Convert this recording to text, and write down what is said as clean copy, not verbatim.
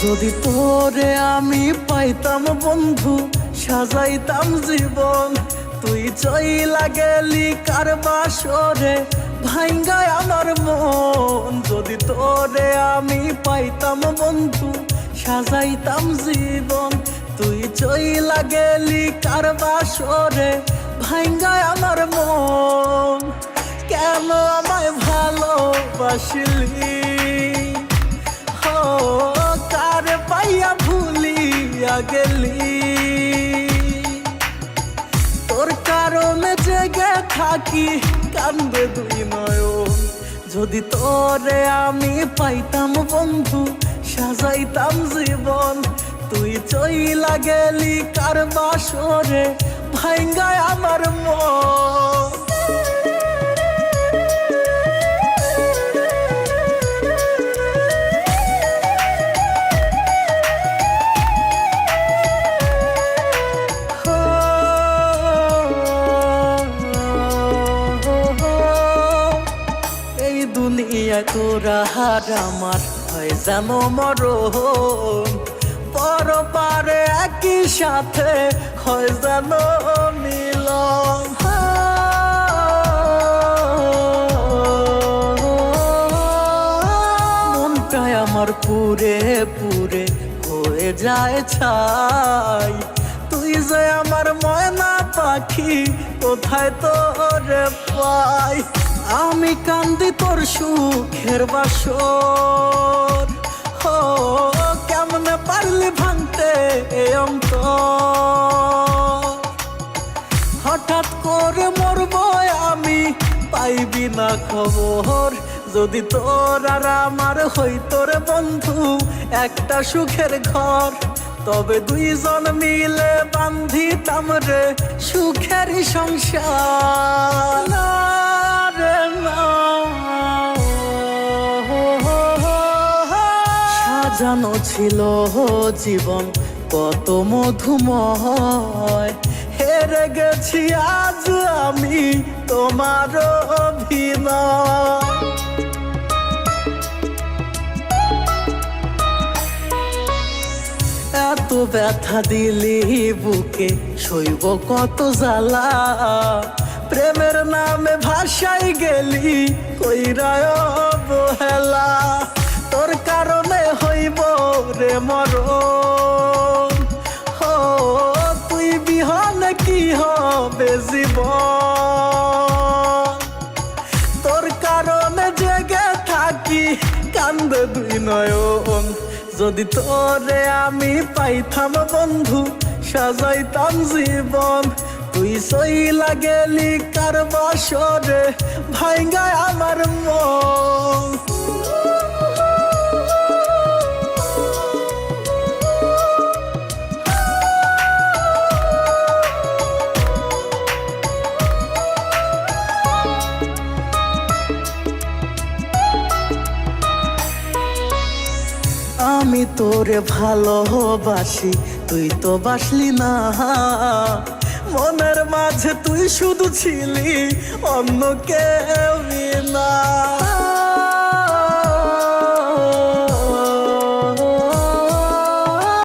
যদি তোরে আমি পাইতাম বন্ধু, সাজাইতাম জীবন। তুই চইলা গেলি কার বাসরে, ভাঙ্গায় আমার মন। যদি তোরে আমি পাইতাম বন্ধু, সাজাইতাম জীবন। তুই চইলা গেলি কার বাসরে, ভাঙ্গায় আমার মন। কেন আমায় ভালোবাসলি, কারে পাইয়া ভুলিয়া গেলি। তোর কারণে জেগে থাকি, কান্দে দুই নয়ন। যদি তোরে আমি পাইতাম বন্ধু, সাজাইতাম জীবন। তুই চইলা গেলি কার বাসরে, ভাঙ্গায় আমার মন। দুনিয়ায় তোরা হার আমার হয় যেন মরণ। পর পারে একই সাথে হয় যেন মিলন। মনটাই আমার পুরে পুরে হয়ে যায় ছাই। তুই যে আমার ময়না পাখি, কোথায় তোরে পাই। আমি কান্দি তোর সুখের বাসর, কেমনে পারলি ভাঙতে অন্তর। হঠাৎ করে মরবো আমি, পাইবি না খবর। যদি তোর আর আমার হইতো রে বন্ধু একটা সুখের ঘর, তবে দুইজন মিলে বান্ধিতাম রে সুখের সংসার। সাজানো ছিল জীবন কত মধুময়, হেরে গেছি আজ আমি তোমার অভিনয়। এত ব্যথা দিলি বুকে, সইব কত জ্বালা। প্রেমের নামে ভাসাই গেলি কইরায় অবহেলা। তোর কারণে হইব রে মরণ, তুই বিহনে কি হবে জীবন। তোর কারণে জেগে থাকি, কান্দে দুই নয়ন। যদি তোরে আমি পাইতাম বন্ধু, সাজাইতাম জীবন। তুই চইলা গেলি কার বাসরে, ভাঙ্গায় আমার মন। আমি তোরে ভালোবাসি, তুই তো বাসলি না। মনের মাঝে তুই শুধু ছিলি, অন্য কেউ না।